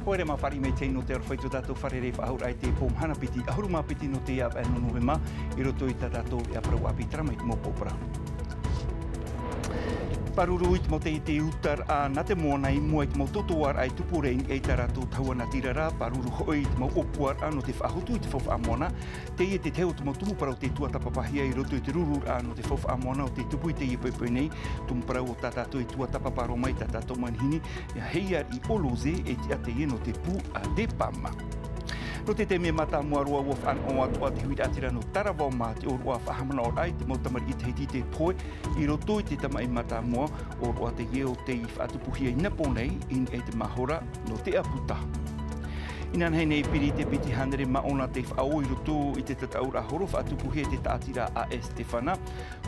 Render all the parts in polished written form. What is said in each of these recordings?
Koere ma whari me te no te arwhaitu tātou wharere whahur ai te pōm hana piti, ahuruma piti no te ap no novema, I roto I tā tātou I aprau api trama I mō pōpura. Paruru I mo te utar a nā te moana I mua I mo totoar ai tupurein e tā rātou tauana tirara, paruru hoi I mo opuar a no te whahotu I te whawha a moana, te te teo te mo tumuparau te tuatapapahia I roto I te rurur a no te whawha a moana o te tupu I te iepepoi nei, tumuparau o tā tātou I tuatapaparo mai tā tātou manhini, ia heia I oloze e te ate no te pū a te pama. No te te me mata mua roa ua whan o atua te huira atira no tarawau mā te o roa whahamana o rai, te mautamari I te heiti te poe, I roto I te tama I mata mua o roa te ieo te I whaatupuhia I napo nei, in e te mahora no te aputa. Inan hei nei piri te piti hanere maona te whao I roto I te tataura horo whaatupuhia te tātira a Estefana,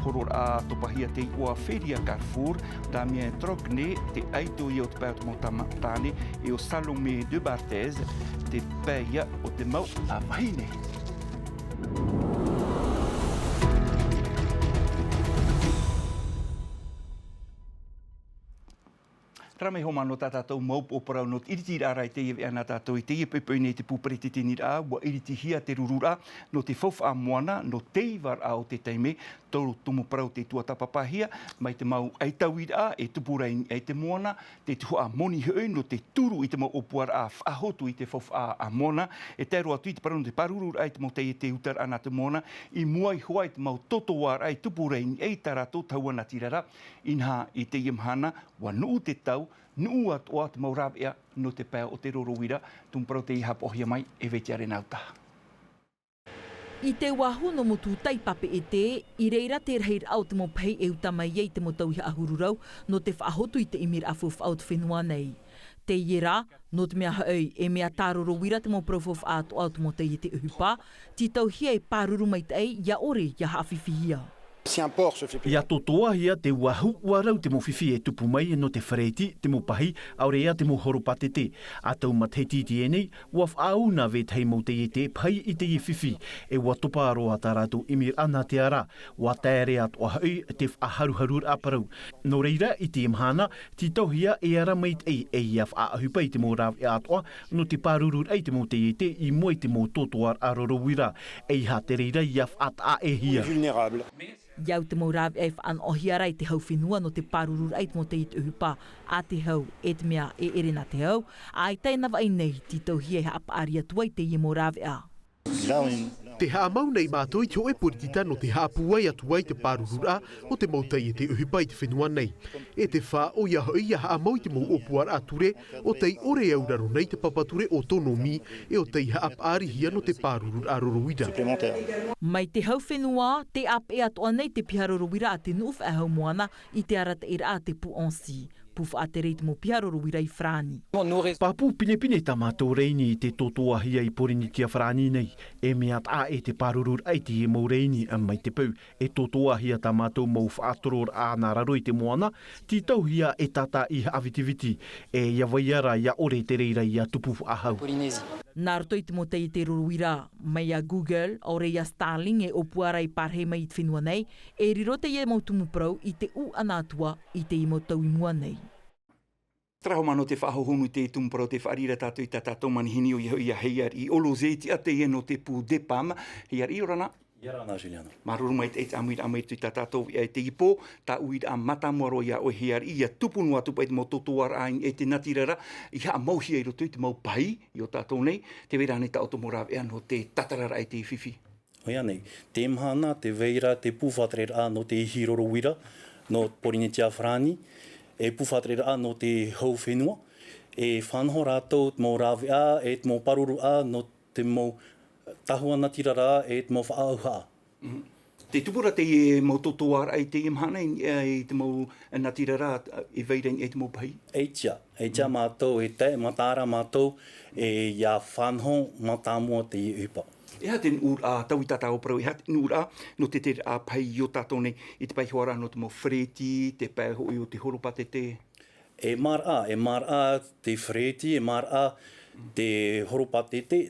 horor a topahia te ua Feria Carrefour, Damien Trogne, te aito I o te pēo te mautamane, e o Salome de Barthez, te pēia o te mau a wahine. Tramei ho mano tā tātou mau pōparau no iriti rārai te iwi ana tātou I te iepepoi nei te pūpariti te nira, ua iriti hia te rurura no te whawha a moana, no te iwar a o te teime, tōru tumu parau te tuatapapahia, mai te mau eitawira e tupurein e te moana, te tuha moni hoi no te turu I te mau opuar a whahotu I te whawha a moana, e te roa tui te parau no te parurur ai te mau te utar ana te moana, I mua I hoa I te mau totoar ai tupurein e tarato tauana tirara, inha I te imhana, wa nuu te tau, nuu atoa te mau rāwea no te pēo o te rorowira, tumparau te iha pohia mai e vetiare nautaha. I te waho no motu taipape e te, I reira te reir au te mo pei e utama iei te mo tauhi ahururau no te whahotu I te imir afu whao te whenua nei. Te iera, no te mea haui e mea tāroro wira te mo profof atu au te mo te i te uhupa, ti tauhia e pāruru mai te ei, ia ore, ia hawhiwhihia. Ia totoa hia te wahu warau te mo whiwhi e tupu mai no te whareiti, te mo pahi, aurea te mo horopate te. A tau mateti te enei, ua whauna ve tei mo te te pai I te I whiwhi, e ua topa aroa tā rātou imir ana te ara, ua tēre atoa hau te whaharuharur aparau. No reira I te imhana, ti tauhia e ara mai te e ia whaahupa I te mo rawe atoa, no te pārurur ai te mo te I mua I te mo totoar arorowira, e iha te reira ia whaata e hia. Iau te mau rawe e whaan ohiara I te hau whenua no te pārurur ai te mo te I te uhupa a te hau e te mea e ere na te hau, a I taina wai nei ti tauhia e hapa aria tuai te I mo rawe a. Te haa mau nei mātou I te oe poritita no te haa puai atuai te pārurura o te mautai e te uhipa I te whenua nei. E te wha o ia hoi ia haa mau I te mau opuar ature o tei ore auraro nei te papature o tono mi e o tei haa apari hia no te pārurura arorowira. Mai te hau whenua, te ap e atoa nei te piharorowira a te nuuf e hau moana I te arata ira a te pu onsi. Puf a te reit mo piharorowira I Frani. Papu pine ta mātou reini I te totoa hia I porini tia Frani nei. E mea ta e te parurur ai te mau reini mai te pau. E totoa hia ta mātou mau whaatoror a nā raro I te moana. Ti tau hia e tata I avitiviti. E ia waiara ia ore te reira ia tupu ahau. Nā roto I te mo te rorowira mai a Google, ore ia Starling e opuara I parhei mai I te whenua nei, e rirote ia mautumu prau I te u anātua I te imo tau I mua nei. Traho mano te whahohonu te tumparau te whaarira tātou I tā tātou manihini o ia heiar I oloze ti ate ia no te pū de pama. Heiar I orana? Ia rana, Juliano. Maruru mai te amuira tu tā tātou I te ipo, tā uira a matamuaro ia o heiar I a tupunu atu pai te mo totoar aing e te natirara, I haa mauhia I roto I te mau pai I o tātou nei, te vera nei tā otomorawe no te tatarara ai te whiwhi. Oia nei, te mhana, te veira, te pūwhatrera no te hirorowira, no Porinitia Frani, e pūwhatrera no te hau whenua, e whanho rātou te mau rāwea, e te mau paruru a no te mau tahuana tirara, e te mau whaauha. Te tupura te mau totoar ai te imhana I te mau natirara I veirein e te mau pai? Eitia mātou, e te matara mātou, e ia whanho matamua te upa. E ha ten ur a tau I tata o parau, e ha ten ur a no te te a pai I o tātou nei, I te pai hoara no te mau whreti, te pai hoi o te horopate te? E mara te whreti, e mara te horopate te.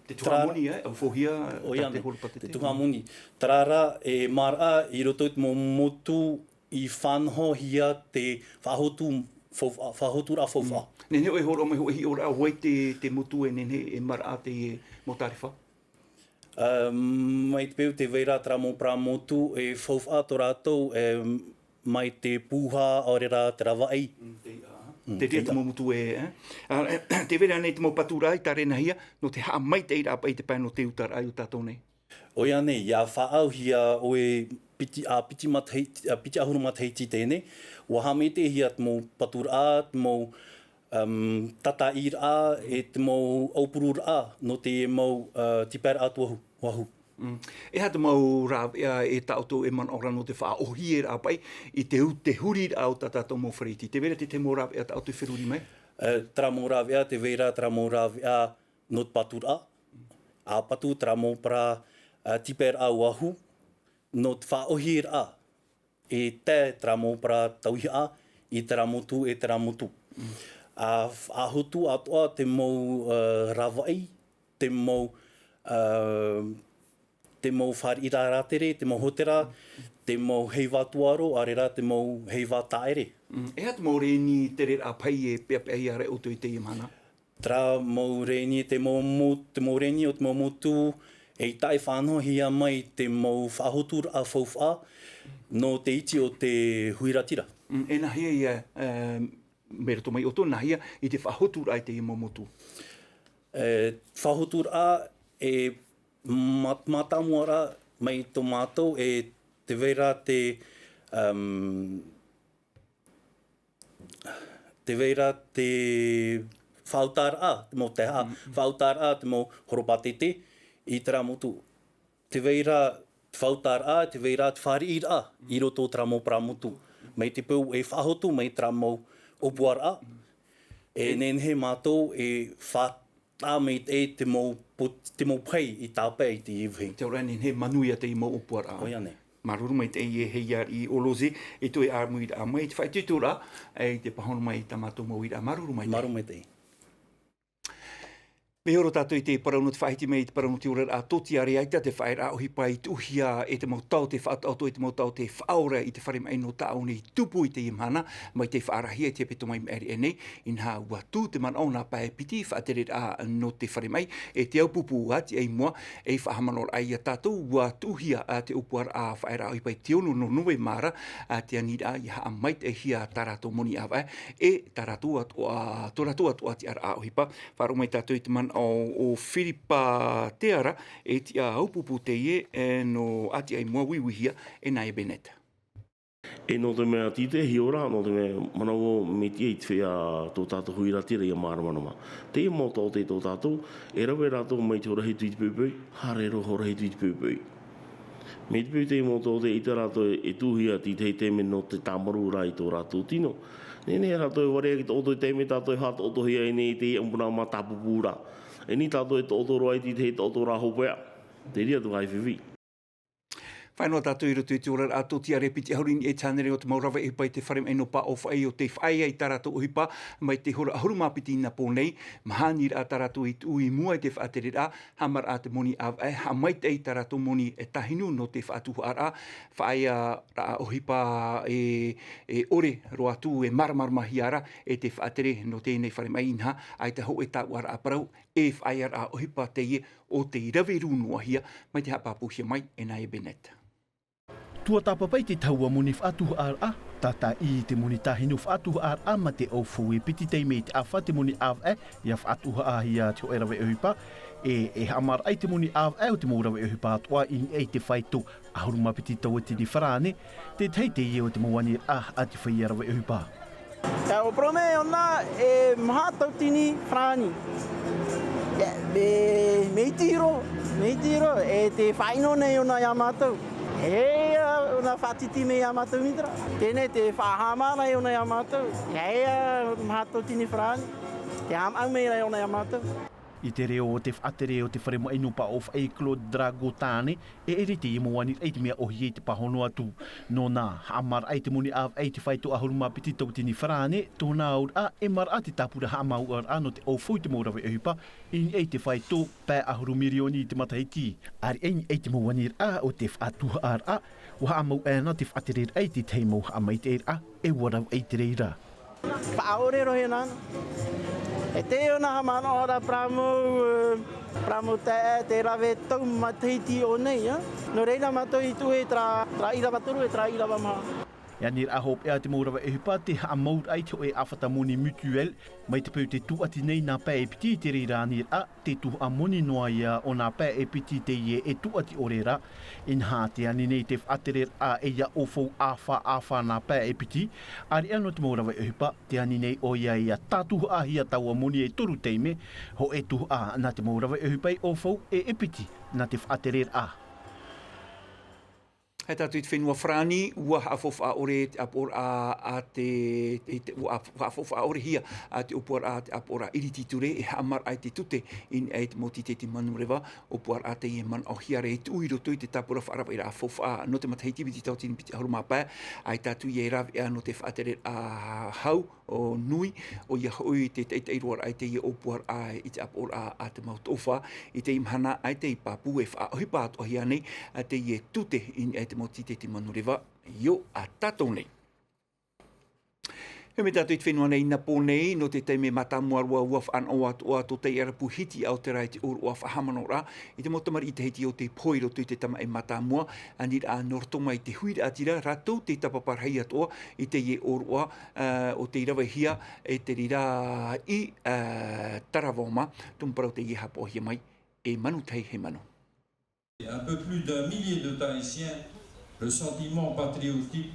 Te tuhamoni, au whohia te horopate te? Te tuhamoni. Trara, e mara I roto te mo motu I whanho hia te whahotu whahotura fofa. Nene oi horo mai hoi ora wai te mutu e nene e mara te motarifa? Mai te peu te veira tramo pra motu e fofa to rātou mai te pūha aurera te rawa ai. Te rea te mutu e. Te vera nei te mo paturai ta rena hia, no te haa mai te ira apai te pai no te utar ai o tātou nei. O ia nei, ia whaau hia oe piti ahuru matheiti tēnei. Wa hame te hia te mo patura, te mo tata ira, e te mo aupuru ra, no te mo tipera atu wahu. E ha te mau rā e tātou e man ora no te wha ohi e rā pai i te huri rā o tātou mō whariti. Te vera te mō rā e tātou whiruri mai? Tra mō rā vea, te vera tra mō rā vea no te patura. A patu tra mō pra tipera wahu no te wha ohi rā. E te tra mō pra tauhia i tra motu e tra motu. A hotu atoa te mau rawai, te mau whari ira rātere, te mau hotera, te mau heiwa tuaro, arera te mau heiwa taere. E ha te mau reni te re rā pai e pia pia hiare o tui te imana? Tra mau reni, te mau reni o te mau motu, e tai whānoa hia mai te mau whahotur a whauwha, no te iti o te huiratira. E na hia ia, mera to mai oto, na hia i te whahotur ai te i mau motu? Whahotur a e matamuara mai tō mātou e te veira te whautara a, te mo te ha, whautara a, te mo horopatete i tera motu. Te veira whautara a, te veira te whari ira a, i roto tera mo pra motu. Mai te pau e whahotu, mai tera mo opuara a. E nenhe mātou e whata mei te mo pai i tāpea i te iwhi. Te ora nenhe manuia te i mo opuara a. O ia nei. Maruru mai te e hei ar i oloze, e toi ar mui a mai, te whai tutura, e te pahono mai ta mātou mo i a maruru mai te. Maru mai te. Me horo tātou i te parauno te whaiti mei, te parauno te ora a toti a reaita, te whae rā ohi pai tuhia e te mautau te whaatauto, e te mautau te whaora i te whare mai no tāo nei tupu i te imana, mai te whaarahia te peto mai meri e nei, in ha ua tū te man au nā pae piti, whaatere rā no te whare mai, e te au pupu ati ei mua, e whahamanor ai a tātou, ua tuhia a te upuar a whae rā ohi pai te ono no nuwe mara, a te anira i ha mait e hia tarato moni awa, e tarato ati ara ohi pa, wharo mai tātou i te man o Whiripa Teara e ti a haupupu te ie e no ati ai mua wiwihia e nai Bennett. E no te mea tite hi ora, no te mea manawo me ti eit whea tō tātou huira tira i a māramanama. Te mō tō te tō tātou, e rawe rātou mai te horahi tuiti pūpui, hare ro horahi tuiti pūpui. Me te pū te mō tō te ita rātou e tūhia ti te teme no te tāmaru rā i tō rātou tino. Nene rātou e warea ki tō tō teme tātou hata o tohia e nei te ampuna mā tāpupūra. E ni tātou e tō roa i te tō rā hopea. Te ria tu hai whiwi. Whainua tātou i roto i te ora a tō tia repiti haurini e tānere o te maurawa e pai te wharem eno pa o whae o te whae ai tarato uhi pa, mai te hora ahuru mapiti ina pōnei, mahani rā tarato i ui mua i te whaatere rā, hamar a te moni a ha mai te i tarato moni e tahinu no te whaatuhu a rā, whae rā uhi pa e ore roa tū e maramarmahi ara e te whaatere no tēnei wharem ai inha, ai te ho e tāu ara a parau, e whae rā uhi pa te ie o te raweru noa hia, mai te hapapuhia mai e nai Bennett. Tua tapapai te taua moni whaatuhu ar a, tata i te moni tahinu whaatuhu ar a ma te au fui piti tei me te awha te moni av e, ia whaatuhu a hia te o erawe uhipa, e hamar ai te moni av e o te mourawe uhipa atua i ei te whaitu ahuruma piti tau te ni wharane, te tei te i o te mawani a te whai erawe uhipa. O prome ona e maha tau tini whrani. Me tiro, e te whaino nei ona ia mātou. Hei ona whatiti me ia mātou mitra. Tēnei te whahamara e ona ia mātou. Hei maha tau tini whrani. Te hamau me ona ia mātou. I te reo o te whaatere o te wharema inu pa o whai Claude Dragotane, e ere te imuani ei te mea ohi e te pahono atu. Nō nā, hamar ai te moni av ei te whaitu ahuruma piti tau tini wharane, tōna aur a e mar a te tapura hamau ar ano te au fui te maurawe ehipa, in ei te whaitu pē ahuru mirioni i te matahiti. Ari ei te muanir a o te whaatuha ar a, wa amau ena te whaatere ei te teimau amai te a, e warau ei te reira. Whaore rohe nana. E te ona hamana ora pramo te rawe tau matahiti o nei. No reina mato I tuhe tra ira waturu e tra ira wamaha. Ia nir a hop ea te mourawa e hupa te amaur ai te o e awhatamoni mutuel mai te peu te tuati nei nā pā e piti te reira nir a te tu amoni noa ia o nā pā e piti te ie e tuati o reira in hā te ani nei te whaterer a e ia ofou awha nā pā e piti ari ano te mourawa e hupa te ani nei o ia ia tātuhu a hia tau amoni e toru teime ho e tuhu a nā te mourawa e hupa I ofou e piti nā te whaterer a. Hei tātou I te whenua whrani, ua haafof a ore te apor a te haafof a ore hia a te opor a te apor a irititure e hamar ai te tute in e te moti te manu rewa opor a te e man au hiare e tui roto I te tapura whaarawa I ra haafof a no te mataheiti biti tau tini biti haruma pā ai tātou I e rawe a no te whaatere a hau o nui o ia hoi te teiteiroar ai te I opor a I te apor a te mautofa I te imhana ai te papu e whaahipa atu ahi anei a te I e tute in e te moti te manurewa yo a tātou nei. He me tātou I te whenua nei na pō nei, no te teime matamuarua uaf an o atu te arapu hiti au te rai te uru uaf ahamano ra, I te motamari I te hiti o te poiro tu te tama e matamua, anir a nortonga I te huira atira, ratou te tapaparhei atoa I te ie orua o te irawa hia e te rira I taravoma, tumparau te ie hapo hia mai, e manu tei he manu. Un peu plus d'1 millier de Tahitiens, le sentiment patriotique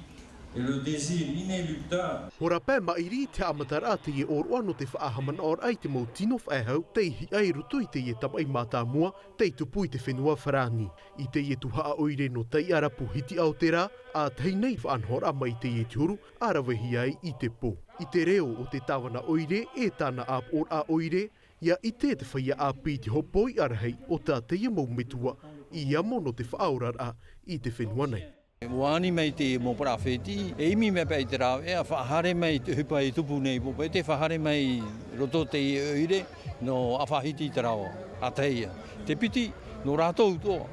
et le désir inéluctable. Hora pē mairi te amatara te ie orua no te whaahaman or ai te mau tino whaehau te ihi ai rutu I te ie tamai mātāmua te tupu I te whenua wharani. I te ie tuhaa oire no tei arapu hiti Aoteara, a tei nei whaanhora mai te ie tiuru, arawehi ai I te pō. I te reo o te tawana oire e tāna ap or a oire, ia I te whaia a pīti hopoi arahei o tā te ia mau metua, I amo no te whaorara I te whenua nei. Wani mai te mo parafeti, e imi me pei te rau, e a whahare mai te hupa I tupu nei popo, e te whahare mai roto te oire, no a whahiti te rau, a teia. Te piti, no rātou toa.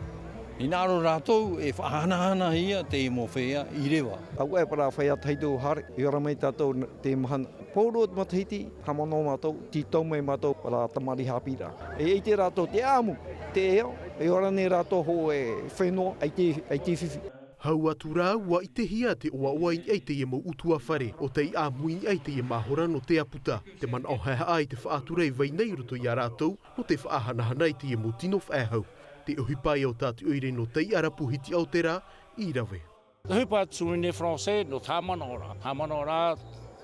I nāro rātou e whahanahana hia te mo whea I rewa. Au e para whea teitu hare, I ora mai tātou te mahana. Pōro matahiti, hamano mātou, ti tau mai mātou para tamari hapira. E te rātou te āmu, te eo, e ora ne rātou ho e whenua, ai te whiwhi. Hau atu rā ua I te hia te oa oa I te ie mau utua whare, o te I āmui ai te ie mahora no te aputa. Te man au haha ai te whaaturei vai nei roto I a rātou, no te whaahanahana I te ie mau tino whaehau. Te uhipai o tātu oire no tei arapu hiti Aoteara, I rawe. Te hupa tsuine Francais no tāmanora. Tāmanora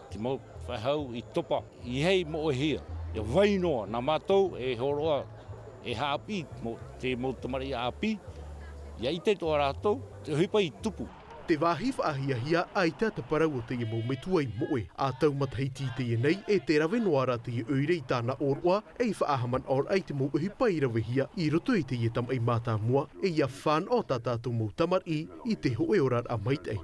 te mau whahau I topa. I hei mo e hia. Ia wainoa na mātou e horoa e haapi mo te mau tamari haapi. Ia I te toa rātou, te hupa I tupu. Te wāhi whaahia ai tā te parau o te ie mau metua I moe. A tau matahiti te ie nei e te rawe noara te ie oire I tāna orua e I whaahaman or ai te mau uhipa I rawe hia I roto I te ie tam ai mātāmua e ia whan o tā tātou mau tamar I te hoe orar a maitei.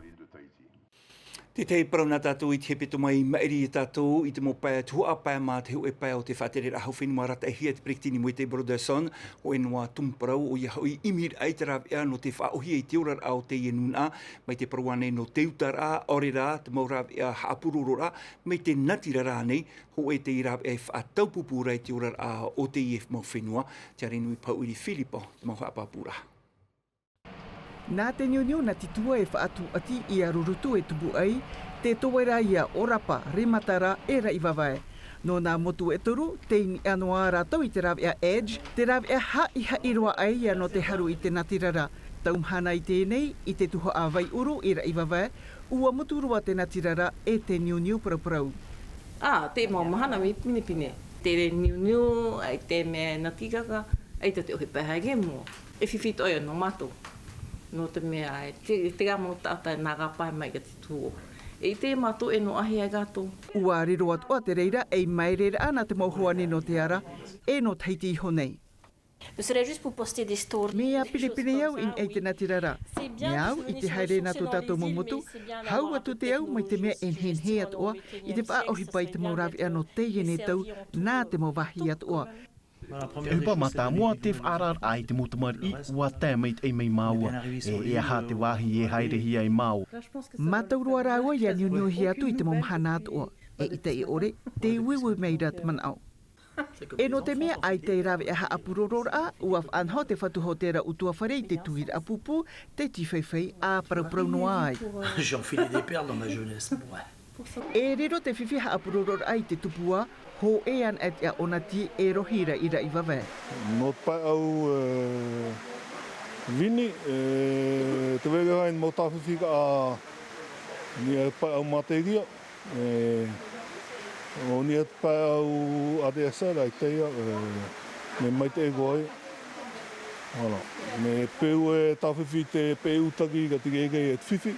Te tei parauna tātou I te hepeto mai mairi I tātou I te mo pāia tua pāia mā te hui pāia o te whatere ahau whenua rata e hia te prektini mo I te Broderson o enua tumparau o ia hui imir ai te rawea no te whaohia I te orar au te ienuna mai te paruane no te utara ore rā te mau rawea haapururora mai te natira rā nei ho e te rawea I whaataupupura I te orar o te IF mau whenua te arenui pau iri Filipo te mau haapapura. Nā te niuniu na titua e whaatu ati I a rurutu e tupu ai, te tōera ia orapa, rematara, e raiwawae. No nā motu e toru, te ini anoa rātou I te rawea Edge, te rawea ha roa ai ia no te haru I te natirara. Taumhana I tēnei, I te tuho a vai uru I raiwawae, ua muturua te natirara e te niuniu paraparau. Te mau mahana mi pine. Te niuniu, ai te me natikaka, ai te ohi pahage mo. E whiwhito oia no mātou. No te mea te gamo tātai nā gapai mai ka te tuo. E te mātou e no ahi ai gato. Ua riro atua te reira e mairere ana te mauhoane no te ara e no teiti iho nei. Mea pine au in ei te natirara. Me au I te haere nā tō tātou momotu, hau atu te au mai te mea en he atua I te wha ohi pai te maurawi ano te iene tau nā te mauwahi atua. Te hupa mātāmua te whaarar ai te mutamari I ua tēmait ei mei māua e aha te wāhi e haere hi ai māu. Mātaurua rāua ia niuniu hi atu I te momhana atua. e ita e ore te wiwi meirat man au. E no te mea ai te rawe aha apurorora uaf anho te whatuhotera utua wharei te tuir apupu te tiwhaiwhai a parauparau noa ai. J'ai enfilé des perles dans ma jeunesse. Ouais. E rero te whiwhiha apurorora ai te tupua ho e an at ia onati e rohira ira i wawe. No pai au vini, te wega hain mo tawhiwhika a ni e pai au mategia. O ni e pai au ade asara i teia, me mai te egoi. Me peu e tawhiwhi te peu taki ka tiki ege e whiwhi.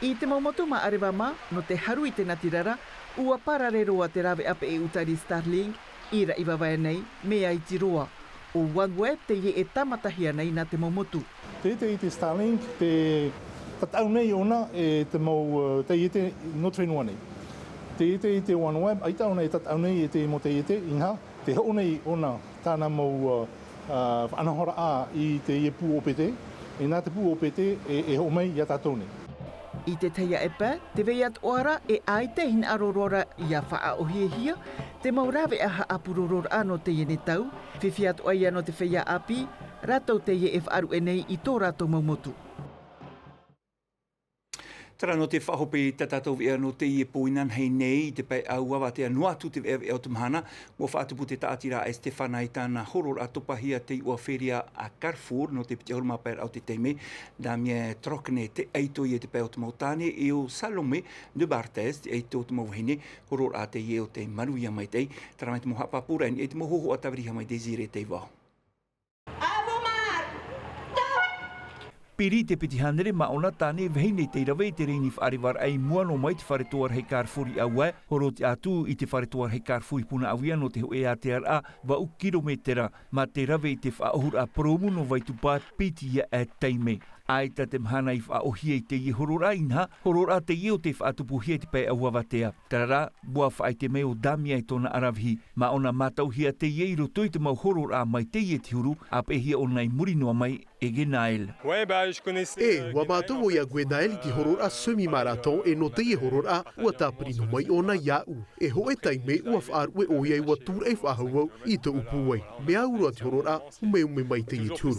I te maumotu ma arewa ma, no te haru i te natirara, ua parareroa te rawe ape e utari Starlink, ira i wawae nei, mea i tiroa. O OneWeb te ie e tamatahia nei na te maumotu. Te i te Starlink, te tatau nei ona e te mau, te i te no trainua nei. Te i te OneWeb, aita ona e tatau nei e te mo te i te inha, te hau nei ona tāna mau anahora a i te i pū o pete, e nā te pū o pete e hau mai i a tātou nei. I te teia e pē, te vei at oara e ai te hin arorora i a wha o hia, te maurawe aha apurorora ano te iene tau, whiwhi at oai ano te wheia api, ratou te ie e whaaru e nei i tō ratou maumotu. Tara no te whahope i tatatau ea no te i e poinan hei nei te pai au awa te anua tu te ea o tumhana. Mua whaatupu te taatira e Stefana i tāna horor atopahia te ua feria a Carrefour no te piti horma pair au te teime. Da mea trokne te eito i e te pai o tumautane e o Salome de Barthez te eito o tumauhine horor a te i e o te maruia mai tei. Tara mai te moha papura e te mohoho a tawiriha mai Desire te wao. Piri te piti hanere ma ona tāne vehine te irawe te reini whaariwar ai muano mai te wharetoar hei Carrefour i aua, horo te atu i te wharetoar hei Carrefour i puna awia no te hoe a te ara wa u kilometera ma te rawe i te whaohura promu no vai tupat piti ia e teime. Aita te mhana i whaohia i te i horora inha, horora te i o te whaatupuhia te pai awawa tea. Tarara, bua whaai te meo damia i tona arawhi, ma ona matauhia te i roto i te mau horora mai te i te huru, ap ehia ona i murinoa mai e Genael. Wa mātou o ia Genael i te horora semi-marathon e no te i horora ua tāprino mai ona iau. E ho e taime ua whaaru e oia i ua tūra e whahauau i te upuai. Me aurua te horora ume mai te i tūru.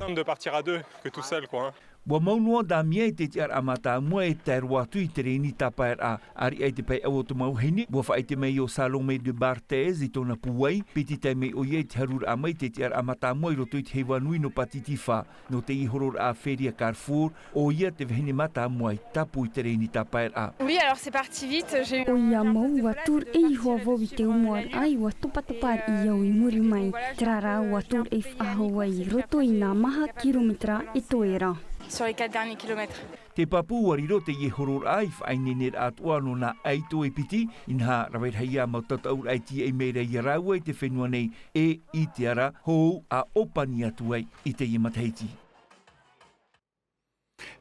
Wa maunua da mia i te tiar amata mua e te rua tui te reini tapaer a ari ai te pai au o te mauhini. Wa whaai te mei o Salome de Barthez i tona puai. Piti te mei o iei te harur a mai te tiar amata mua i roto i te hewa nui no patitifa. No te i horor a feria Carrefour o ia te vehine mata mua i tapu i te reini tapaer a. Oui, alors c'est parti vite. O ia mau wa tur e i hoa vau i te umuar ai wa tupatupar i iau i muri mai. Trara wa tur e whahaua i roto i nā maha kilometra e toera. Sur les 4 derniers kilomètres. Te papu wariro te i horor ai whainene atua no na aito e piti, inha raweirhaia mautataur ai ti e meira i raua i te whenua nei e i te ara hou a opani atuai i te i mataiti.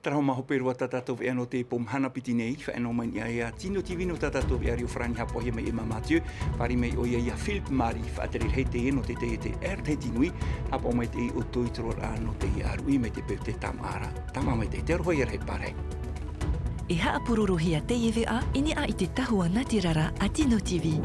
Taraho maho perua tatatou e ano te pomhana piti nei, whaeno mai ni a Tino TV no tatatou e ari o Frani hapohe mai e Mathieu, pari mai o ia Philip Mari, whaateri hei te eno te te te tinui, hapo mai te o toitoror ano te i arui mai te peo te tamara, tama mai te roho i rei pare. E haapurorohia te EVA, ini a i te tahua natirara a Tino TV.